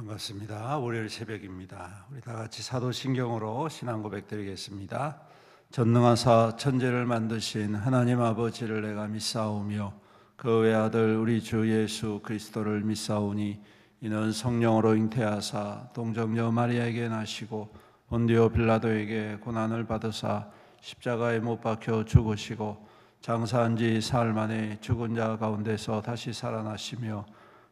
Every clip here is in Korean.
반갑습니다. 월요일 새벽입니다. 우리 다 같이 사도신경으로 신앙 고백드리겠습니다. 전능하사 천지를 만드신 하나님 아버지를 내가 믿사오며 그 외아들 우리 주 예수 그리스도를 믿사오니 이는 성령으로 잉태하사 동정녀 마리아에게 나시고 본디오 빌라도에게 고난을 받으사 십자가에 못 박혀 죽으시고 장사한 지 사흘 만에 죽은 자 가운데서 다시 살아나시며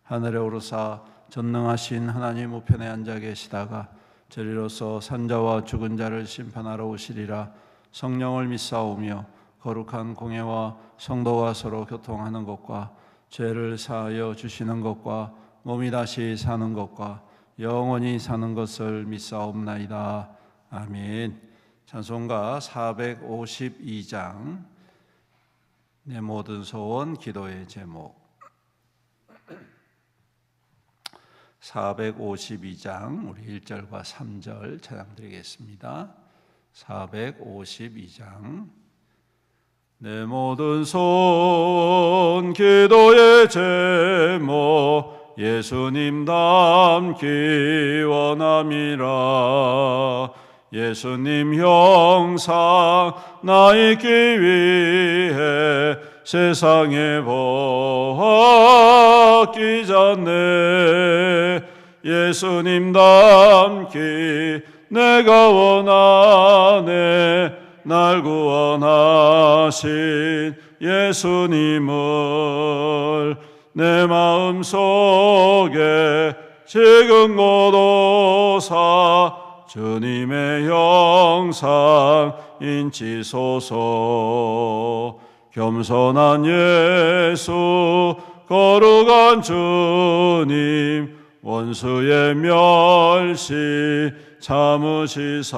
하늘에 오르사 전능하신 하나님 우편에 앉아 계시다가 저리로서 산자와 죽은 자를 심판하러 오시리라. 성령을 믿사오며 거룩한 공예와 성도와 서로 교통하는 것과 죄를 사하여 주시는 것과 몸이 다시 사는 것과 영원히 사는 것을 믿사옵나이다. 아멘. 찬송가 452장 내 모든 소원 기도의 제목. 452장 우리 1절과 3절 찬양 드리겠습니다. 452장 내 모든 소원 기도의 제목 예수님 닮기 원함이라. 예수님 형상 나 있기 위해 세상에 바뀌잖네. 예수님 닮기 내가 원하네. 날 구원하신 예수님을 내 마음속에 지금 고도사 주님의 형상 인치소서. 겸손한 예수 거룩한 주님 원수의 멸시 참으시사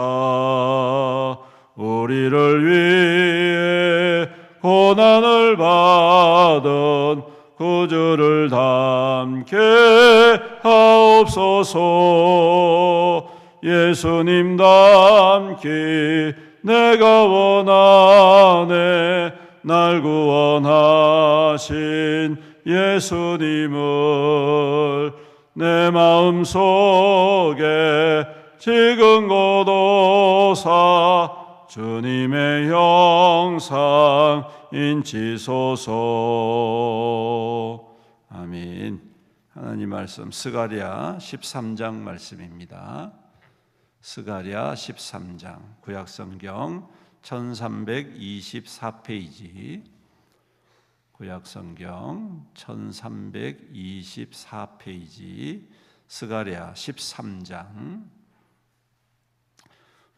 우리를 위해 고난을 받은 구주를 닮게 하옵소서. 예수님 닮기 내가 원하네. 날 구원하신 예수님을 내 마음속에 지금 고도사 주님의 형상 인치소서. 아멘. 하나님 말씀 스가랴 13장 말씀입니다. 스가랴 13장 구약성경 1324페이지 구약성경 1324페이지 스가랴 13장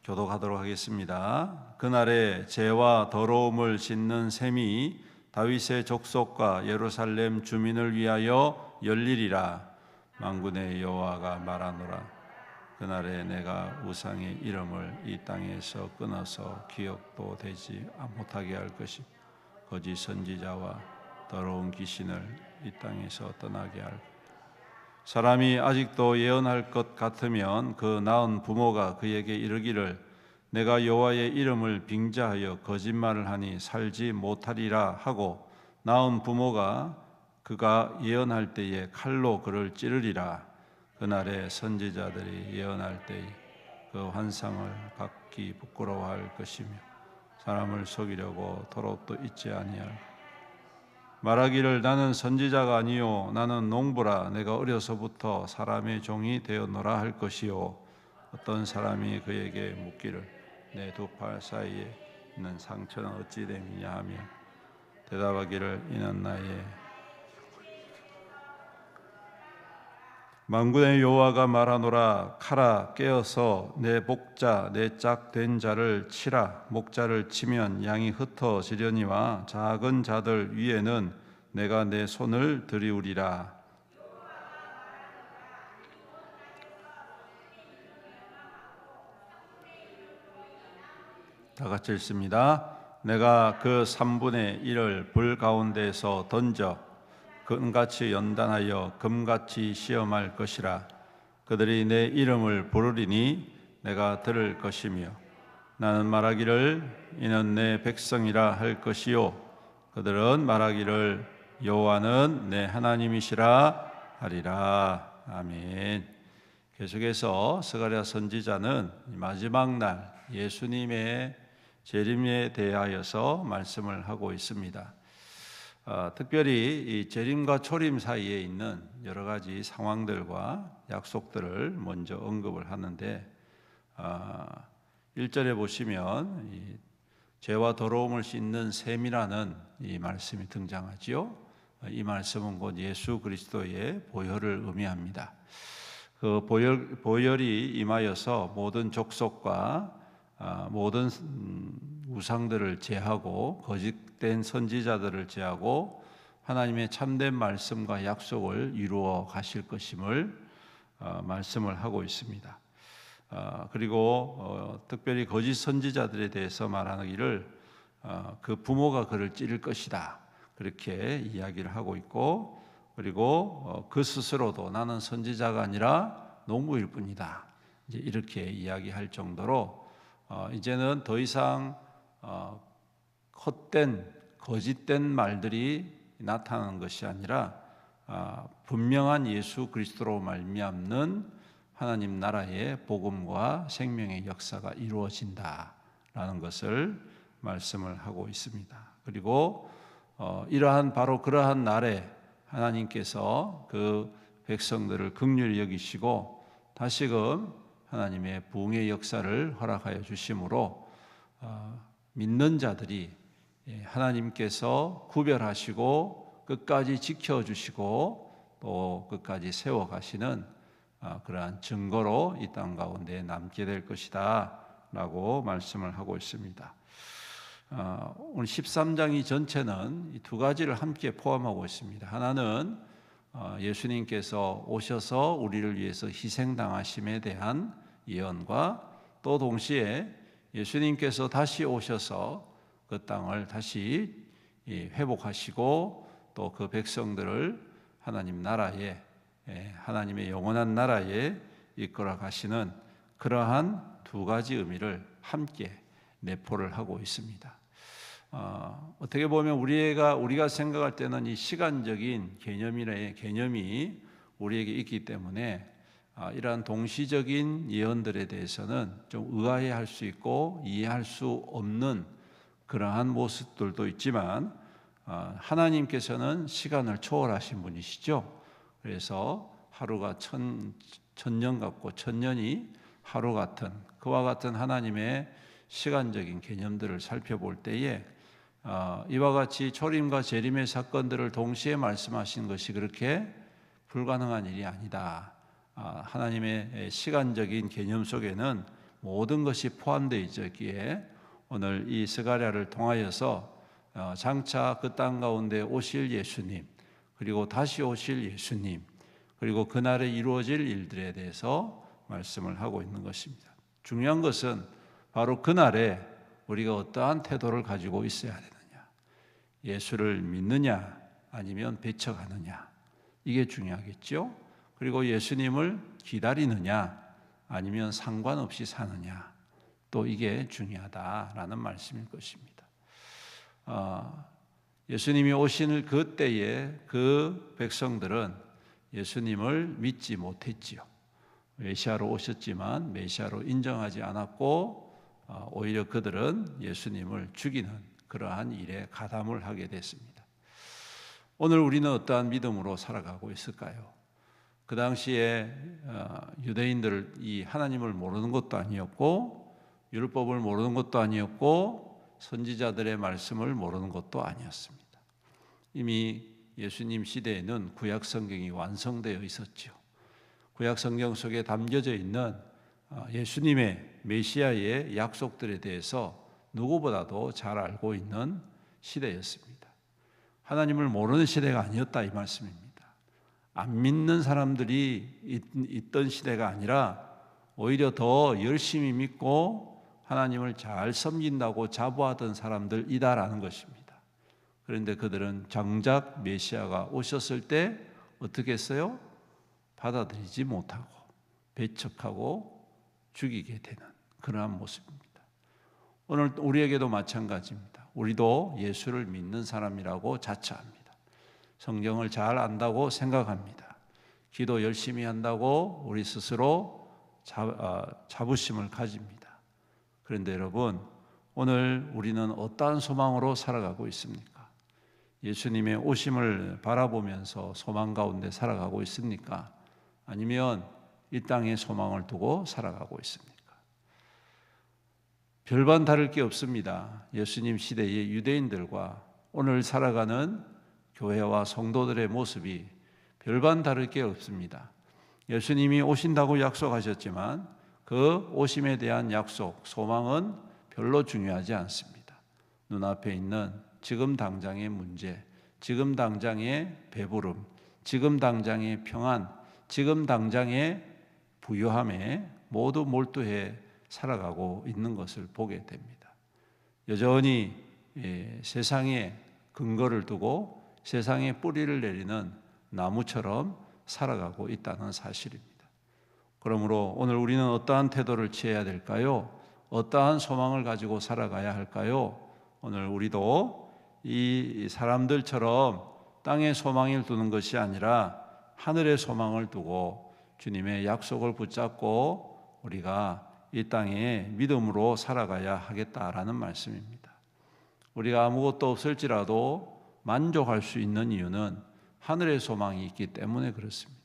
교독하도록 하겠습니다. 그날에 죄와 더러움을 씻는 셈이 다윗의 족속과 예루살렘 주민을 위하여 열리리라. 만군의 여호와가 말하노라. 그날에 내가 우상의 이름을 이 땅에서 끊어서 기억도 되지 못하게 할 것이고 거짓 선지자와 더러운 귀신을 이 땅에서 떠나게 할 것이고 사람이 아직도 예언할 것 같으면 그 낳은 부모가 그에게 이르기를 내가 여호와의 이름을 빙자하여 거짓말을 하니 살지 못하리라 하고 낳은 부모가 그가 예언할 때에 칼로 그를 찌르리라. 그날에 선지자들이 예언할 때에 그 환상을 각기 부끄러워할 것이며 사람을 속이려고 도록도 잊지 아니할. 말하기를 나는 선지자가 아니요 나는 농부라. 내가 어려서부터 사람의 종이 되었노라 할 것이요. 어떤 사람이 그에게 묻기를 내 두 팔 사이에 있는 상처는 어찌 됨이냐 하며 대답하기를 이는 나의 만군의 여호와가 말하노라. 칼아 깨어서 내 목자 내 짝된 자를 치라. 목자를 치면 양이 흩어지려니와 작은 자들 위에는 내가 내 손을 들이우리라. 다 같이 읽습니다. 내가 그 3분의 1을 불 가운데에서 던져 금같이 연단하여 금같이 시험할 것이라. 그들이 내 이름을 부르리니 내가 들을 것이며 나는 말하기를 이는 내 백성이라 할 것이요 그들은 말하기를 여호와는 내 하나님이시라 하리라. 아멘. 계속해서 스가랴 선지자는 마지막 날 예수님의 재림에 대하여서 말씀을 하고 있습니다. 특별히 이 재림과 초림 사이에 있는 여러 가지 상황들과 약속들을 먼저 언급을 하는데 1절에 보시면 이 죄와 더러움을 씻는 셈이라는 이 말씀이 등장하지요. 이 말씀은 곧 예수 그리스도의 보혈을 의미합니다. 그 보혈이 임하여서 모든 족속과 모든 우상들을 제하고 거짓된 선지자들을 제하고 하나님의 참된 말씀과 약속을 이루어 가실 것임을 말씀을 하고 있습니다. 그리고 특별히 거짓 선지자들에 대해서 말하기를 그 부모가 그를 찌를 것이다, 그렇게 이야기를 하고 있고, 그리고 그 스스로도 나는 선지자가 아니라 농부일 뿐이다, 이제 이렇게 이야기할 정도로 이제는 더 이상 헛된 거짓된 말들이 나타나는 것이 아니라 분명한 예수 그리스도로 말미암는 하나님 나라의 복음과 생명의 역사가 이루어진다라는 것을 말씀을 하고 있습니다. 그리고 바로 그러한 날에 하나님께서 그 백성들을 긍휼히 여기시고 다시금 하나님의 부흥의 역사를 허락하여 주심으로 믿는 자들이 하나님께서 구별하시고 끝까지 지켜주시고 또 끝까지 세워가시는 그러한 증거로 이 땅 가운데 남게 될 것이다 라고 말씀을 하고 있습니다. 오늘 13장 전체는 이 두 가지를 함께 포함하고 있습니다. 하나는 예수님께서 오셔서 우리를 위해서 희생당하심에 대한 예언과 또 동시에 예수님께서 다시 오셔서 그 땅을 다시 회복하시고 또 그 백성들을 하나님 나라에, 하나님의 영원한 나라에 이끌어 가시는 그러한 두 가지 의미를 함께 내포를 하고 있습니다. 어떻게 보면 우리가 생각할 때는 이 시간적인 개념이 우리에게 있기 때문에 이러한 동시적인 예언들에 대해서는 좀 의아해할 수 있고 이해할 수 없는 그러한 모습들도 있지만 하나님께서는 시간을 초월하신 분이시죠. 그래서 하루가 천년 같고 천년이 하루 같은 그와 같은 하나님의 시간적인 개념들을 살펴볼 때에 이와 같이 초림과 재림의 사건들을 동시에 말씀하신 것이 그렇게 불가능한 일이 아니다. 하나님의 시간적인 개념 속에는 모든 것이 포함되어 있기에 오늘 이 스가랴를 통하여서 장차 그 땅 가운데 오실 예수님, 그리고 다시 오실 예수님, 그리고 그날에 이루어질 일들에 대해서 말씀을 하고 있는 것입니다. 중요한 것은 바로 그날에 우리가 어떠한 태도를 가지고 있어야 되느냐, 예수를 믿느냐 아니면 배척하느냐, 이게 중요하겠죠. 그리고 예수님을 기다리느냐 아니면 상관없이 사느냐, 또 이게 중요하다라는 말씀일 것입니다. 예수님이 오신 그때에 그 백성들은 예수님을 믿지 못했지요. 메시아로 오셨지만 메시아로 인정하지 않았고 오히려 그들은 예수님을 죽이는 그러한 일에 가담을 하게 됐습니다. 오늘 우리는 어떠한 믿음으로 살아가고 있을까요? 그 당시에 유대인들 이 하나님을 모르는 것도 아니었고 율법을 모르는 것도 아니었고 선지자들의 말씀을 모르는 것도 아니었습니다. 이미 예수님 시대에는 구약 성경이 완성되어 있었죠. 구약 성경 속에 담겨져 있는 예수님의 메시아의 약속들에 대해서 누구보다도 잘 알고 있는 시대였습니다. 하나님을 모르는 시대가 아니었다 이 말씀입니다. 안 믿는 사람들이 있던 시대가 아니라 오히려 더 열심히 믿고 하나님을 잘 섬긴다고 자부하던 사람들이다라는 것입니다. 그런데 그들은 정작 메시아가 오셨을 때 어떻게 했어요? 받아들이지 못하고 배척하고 죽이게 되는 그러한 모습입니다. 오늘 우리에게도 마찬가지입니다. 우리도 예수를 믿는 사람이라고 자처합니다. 성경을 잘 안다고 생각합니다. 기도 열심히 한다고 우리 스스로 자부심을 가집니다. 그런데 여러분, 오늘 우리는 어떠한 소망으로 살아가고 있습니까? 예수님의 오심을 바라보면서 소망 가운데 살아가고 있습니까? 아니면 이 땅에 소망을 두고 살아가고 있습니까? 별반 다를 게 없습니다. 예수님 시대의 유대인들과 오늘 살아가는 교회와 성도들의 모습이 별반 다를 게 없습니다. 예수님이 오신다고 약속하셨지만 그 오심에 대한 약속, 소망은 별로 중요하지 않습니다. 눈앞에 있는 지금 당장의 문제, 지금 당장의 배부름, 지금 당장의 평안, 지금 당장의 부유함에 모두 몰두해 살아가고 있는 것을 보게 됩니다. 여전히 세상에 근거를 두고 세상에 뿌리를 내리는 나무처럼 살아가고 있다는 사실입니다. 그러므로 오늘 우리는 어떠한 태도를 취해야 될까요? 어떠한 소망을 가지고 살아가야 할까요? 오늘 우리도 이 사람들처럼 땅에 소망을 두는 것이 아니라 하늘의 소망을 두고 주님의 약속을 붙잡고 우리가 이 땅에 믿음으로 살아가야 하겠다라는 말씀입니다. 우리가 아무것도 없을지라도 만족할 수 있는 이유는 하늘의 소망이 있기 때문에 그렇습니다.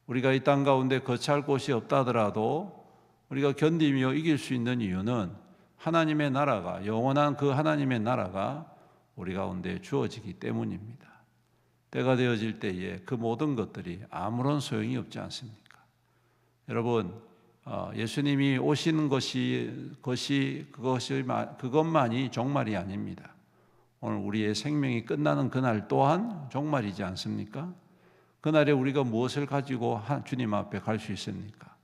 우리가 이 땅 가운데 거처할 곳이 없다 하더라도 우리가 견디며 이길 수 있는 이유는 하나님의 나라가, 영원한 그 하나님의 나라가 우리 가운데 주어지기 때문입니다. 때가 되어질 때에 그 모든 것들이 아무런 소용이 없지 않습니까? 여러분, 예수님이 오시는 그것만이 종말이 아닙니다. 오늘 우리의 생명이 끝나는 그날 또한 종말이지 않습니까? 그날에 우리가 무엇을 가지고 주님 앞에 갈 수 있습니까?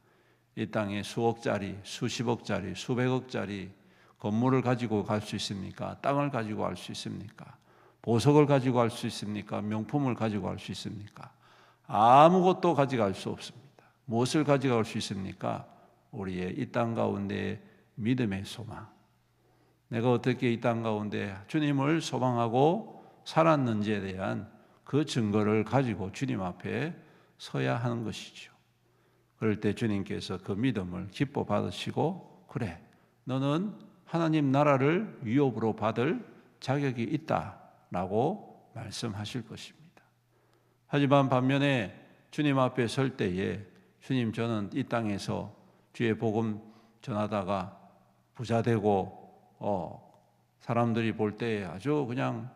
이 땅에 수억짜리, 수십억짜리, 수백억짜리 건물을 가지고 갈 수 있습니까? 땅을 가지고 갈 수 있습니까? 보석을 가지고 갈 수 있습니까? 명품을 가지고 갈 수 있습니까? 아무것도 가져갈 수 없습니다. 무엇을 가져갈 수 있습니까? 우리의 이 땅 가운데 믿음의 소망. 내가 어떻게 이 땅 가운데 주님을 소망하고 살았는지에 대한 그 증거를 가지고 주님 앞에 서야 하는 것이죠. 그럴 때 주님께서 그 믿음을 기뻐 받으시고, 그래, 너는 하나님 나라를 위협으로 받을 자격이 있다라고 말씀하실 것입니다. 하지만 반면에 주님 앞에 설 때에 주님, 저는 이 땅에서 주의 복음 전하다가 부자 되고 사람들이 볼 때 아주 그냥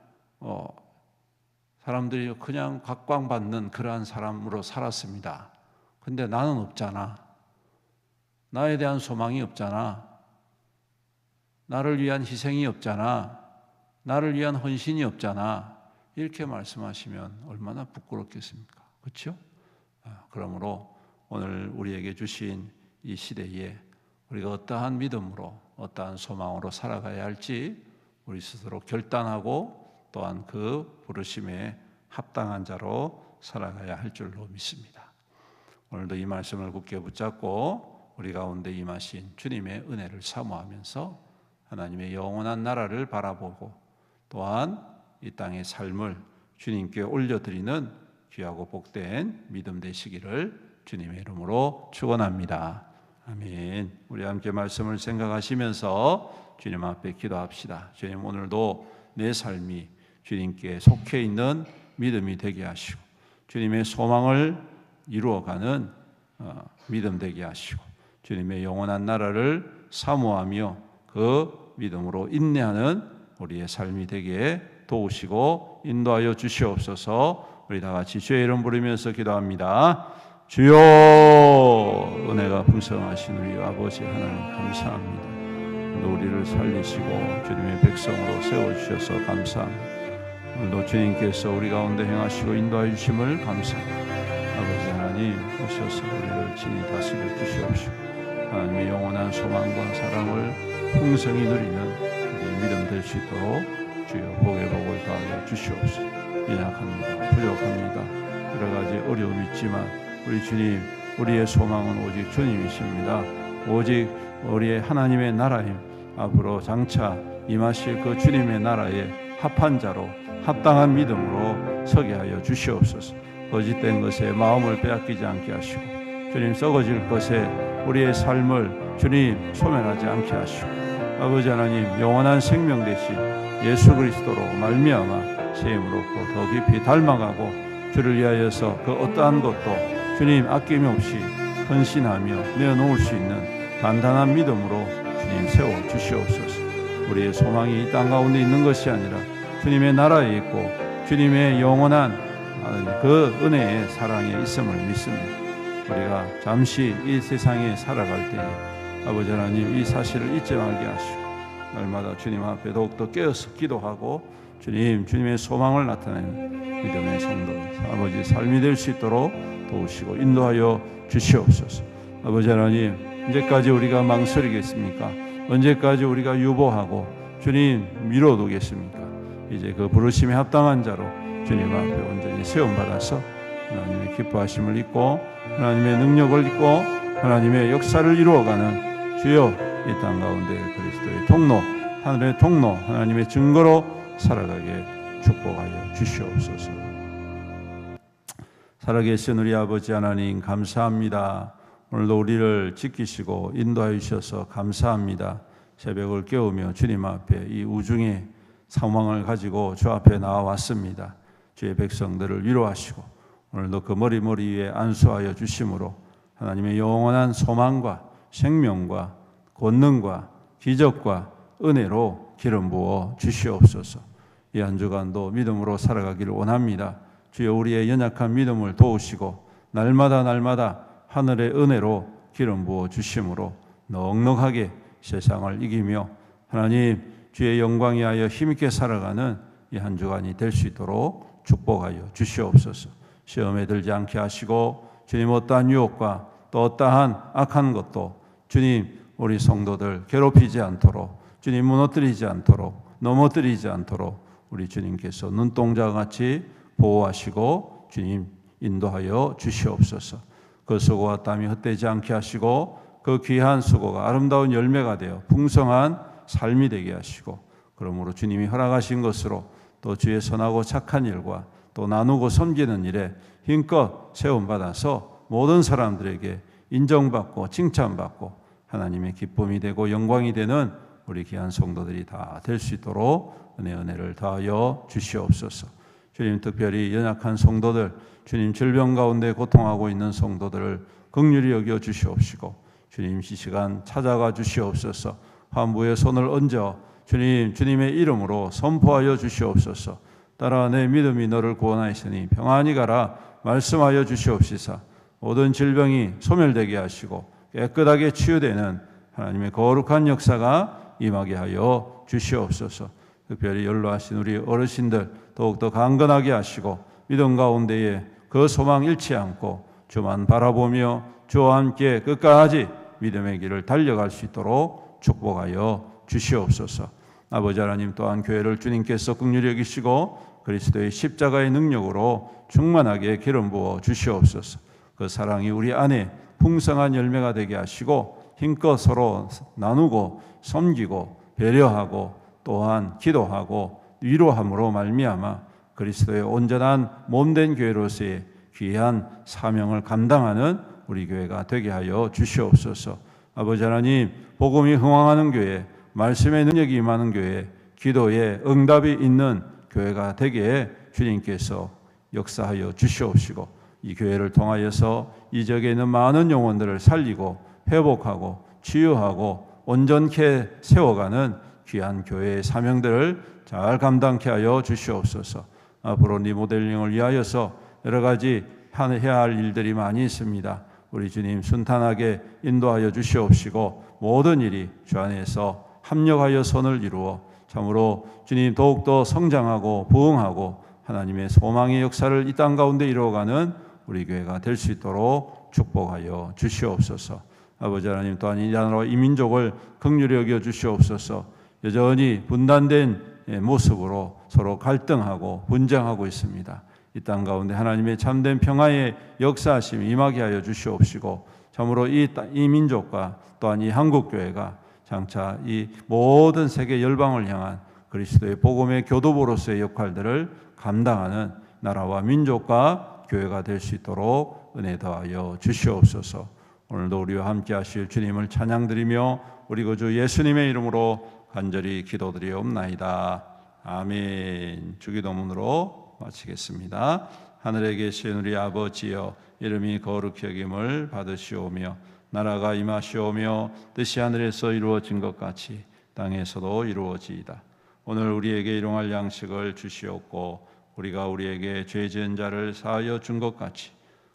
사람들이 그냥 각광받는 그러한 사람으로 살았습니다. 근데 나는 없잖아. 나에 대한 소망이 없잖아. 나를 위한 희생이 없잖아. 나를 위한 헌신이 없잖아. 이렇게 말씀하시면 얼마나 부끄럽겠습니까? 그렇죠? 그러므로 오늘 우리에게 주신 이 시대에 우리가 어떠한 믿음으로 어떠한 소망으로 살아가야 할지 우리 스스로 결단하고 또한 그 부르심에 합당한 자로 살아가야 할 줄로 믿습니다. 오늘도 이 말씀을 굳게 붙잡고 우리 가운데 임하신 주님의 은혜를 사모하면서 하나님의 영원한 나라를 바라보고 또한 이 땅의 삶을 주님께 올려드리는 귀하고 복된 믿음 되시기를 주님의 이름으로 축원합니다. 아멘. 우리 함께 말씀을 생각하시면서 주님 앞에 기도합시다. 주님, 오늘도 내 삶이 주님께 속해 있는 믿음이 되게 하시고 주님의 소망을 이루어가는 믿음 되게 하시고 주님의 영원한 나라를 사모하며 그 믿음으로 인내하는 우리의 삶이 되게 도우시고 인도하여 주시옵소서. 우리 다 같이 주의 이름 부르면서 기도합니다. 주여, 은혜가 풍성하신 우리 아버지 하나님 감사합니다. 우리를 살리시고 주님의 백성으로 세워주셔서 감사합니다. 오늘도 주님께서 우리 가운데 행하시고 인도하여 주심을 감사합니다. 아버지 하나님, 오셔서 우리를 친히 다스려 주시옵시고 하나님의 영원한 소망과 사랑을 풍성히 누리는 우리의 믿음 될 수 있도록 주여 복의 복을 더하여 주시옵소서. 연약합니다. 부족합니다. 여러 가지 어려움이 있지만 우리 주님, 우리의 소망은 오직 주님이십니다. 오직 우리의 하나님의 나라임, 앞으로 장차 임하실 그 주님의 나라에 합한 자로 합당한 믿음으로 서게 하여 주시옵소서. 거짓된 것에 마음을 빼앗기지 않게 하시고 주님, 썩어질 것에 우리의 삶을 주님 소멸하지 않게 하시고 아버지 하나님 영원한 생명 되신 예수 그리스도로 말미암아 세임을 얻고 더 깊이 닮아가고 주를 위하여서 그 어떠한 것도 주님 아낌없이 헌신하며 내어놓을 수 있는 단단한 믿음으로 주님 세워주시옵소서. 우리의 소망이 이 땅 가운데 있는 것이 아니라 주님의 나라에 있고 주님의 영원한 그 은혜의 사랑에 있음을 믿습니다. 우리가 잠시 이 세상에 살아갈 때에 아버지 하나님 이 사실을 잊지 말게 하시고 날마다 주님 앞에 더욱더 깨어서 기도하고 주님의 소망을 나타내는 믿음의 성도 아버지 삶이 될 수 있도록 도우시고 인도하여 주시옵소서. 아버지 하나님 언제까지 우리가 망설이겠습니까? 언제까지 우리가 유보하고 주님 미뤄두겠습니까? 이제 그 부르심에 합당한 자로 주님 앞에 온전히 세움받아서 하나님의 기뻐하심을 입고 하나님의 능력을 입고 하나님의 역사를 이루어가는 주여 이 땅 가운데 그리스도의 통로 하늘의 통로 하나님의 증거로 살아가게 축복하여 주시옵소서. 살아계신 우리 아버지 하나님 감사합니다. 오늘도 우리를 지키시고 인도하여 주셔서 감사합니다. 새벽을 깨우며 주님 앞에 이 우중의 상황을 가지고 주 앞에 나와왔습니다. 주의 백성들을 위로하시고 오늘도 그 머리 위에 안수하여 주심으로 하나님의 영원한 소망과 생명과 권능과 기적과 은혜로 기름 부어 주시옵소서. 이 한 주간도 믿음으로 살아가기를 원합니다. 주여 우리의 연약한 믿음을 도우시고 날마다 하늘의 은혜로 기름 부어 주심으로 넉넉하게 세상을 이기며 하나님 주의 영광에 하여 힘있게 살아가는 이 한 주간이 될 수 있도록 축복하여 주시옵소서. 시험에 들지 않게 하시고 주님 어떠한 유혹과 또 어떠한 악한 것도 주님 우리 성도들 괴롭히지 않도록 주님 무너뜨리지 않도록 넘어뜨리지 않도록 우리 주님께서 눈동자와 같이 보호하시고 주님 인도하여 주시옵소서. 그 수고와 땀이 헛되지 않게 하시고 그 귀한 수고가 아름다운 열매가 되어 풍성한 삶이 되게 하시고 그러므로 주님이 허락하신 것으로 또 주의 선하고 착한 일과 또 나누고 섬기는 일에 힘껏 세움받아서 모든 사람들에게 인정받고 칭찬받고 하나님의 기쁨이 되고 영광이 되는 우리 귀한 성도들이 다 될 수 있도록 은혜를 더하여 주시옵소서. 주님 특별히 연약한 성도들 주님 질병 가운데 고통하고 있는 성도들을 긍휼히 여겨 주시옵시고 주님 이 시간 찾아가 주시옵소서. 환부의 손을 얹어 주님의 이름으로 선포하여 주시옵소서. 따라 내 믿음이 너를 구원하시니 평안히 가라 말씀하여 주시옵시사. 모든 질병이 소멸되게 하시고 깨끗하게 치유되는 하나님의 거룩한 역사가 임하게 하여 주시옵소서. 특별히 연로하신 우리 어르신들 더욱더 강건하게 하시고 믿음 가운데에 그 소망 잃지 않고 주만 바라보며 주와 함께 끝까지 믿음의 길을 달려갈 수 있도록 축복하여 주시옵소서. 아버지 하나님 또한 교회를 주님께서 긍휼히 여기시고 그리스도의 십자가의 능력으로 충만하게 기름 부어 주시옵소서. 그 사랑이 우리 안에 풍성한 열매가 되게 하시고 힘껏 서로 나누고 섬기고 배려하고 또한 기도하고 위로함으로 말미암아 그리스도의 온전한 몸된 교회로서의 귀한 사명을 감당하는 우리 교회가 되게 하여 주시옵소서. 아버지 하나님 복음이 흥황하는 교회, 말씀의 능력이 임하는 교회, 기도에 응답이 있는 교회가 되게 주님께서 역사하여 주시옵시고 이 교회를 통하여서 이 지역에 있는 많은 영혼들을 살리고 회복하고 치유하고 온전케 세워가는 귀한 교회의 사명들을 잘 감당케 하여 주시옵소서. 앞으로 리모델링을 위하여서 여러 가지 해야 할 일들이 많이 있습니다. 우리 주님 순탄하게 인도하여 주시옵시고 모든 일이 주 안에서 합력하여 선을 이루어 참으로 주님 더욱더 성장하고 부흥하고 하나님의 소망의 역사를 이 땅 가운데 이루어가는 우리 교회가 될 수 있도록 축복하여 주시옵소서. 아버지 하나님 또한 이 나라와 이 민족을 긍휼히 여겨 주시옵소서. 여전히 분단된 모습으로 서로 갈등하고 분쟁하고 있습니다. 이 땅 가운데 하나님의 참된 평화의 역사하심이 임하게 하여 주시옵시고 참으로 이 민족과 또한 이 한국교회가 장차 이 모든 세계 열방을 향한 그리스도의 복음의 교도보로서의 역할들을 감당하는 나라와 민족과 교회가 될 수 있도록 은혜 더하여 주시옵소서. 오늘도 우리와 함께 하실 주님을 찬양드리며 우리 구주 예수님의 이름으로 간절히 기도드리옵나이다. 아멘. 주기도문으로 마치겠습니다. 하늘에 계신 우리 아버지여, 이름이 거룩히 여김을 받으시오며 나라가 임하시오며 뜻이 하늘에서 이루어진 것 같이 땅에서도 이루어지이다. 오늘 우리에게 일용할 양식을 주시옵고 우리가 우리에게 죄 지은 자를 사하여 준 것 같이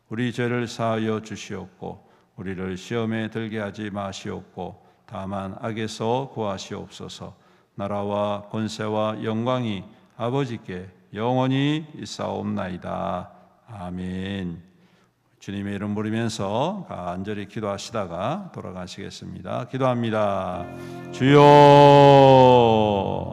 우리 죄를 사하여 주시옵고 우리를 시험에 들게 하지 마시옵고 다만 악에서 구하시옵소서. 나라와 권세와 영광이 아버지께 영원히 있사옵나이다. 아멘. 주님의 이름 부르면서 간절히 기도하시다가 돌아가시겠습니다. 기도합니다. 주여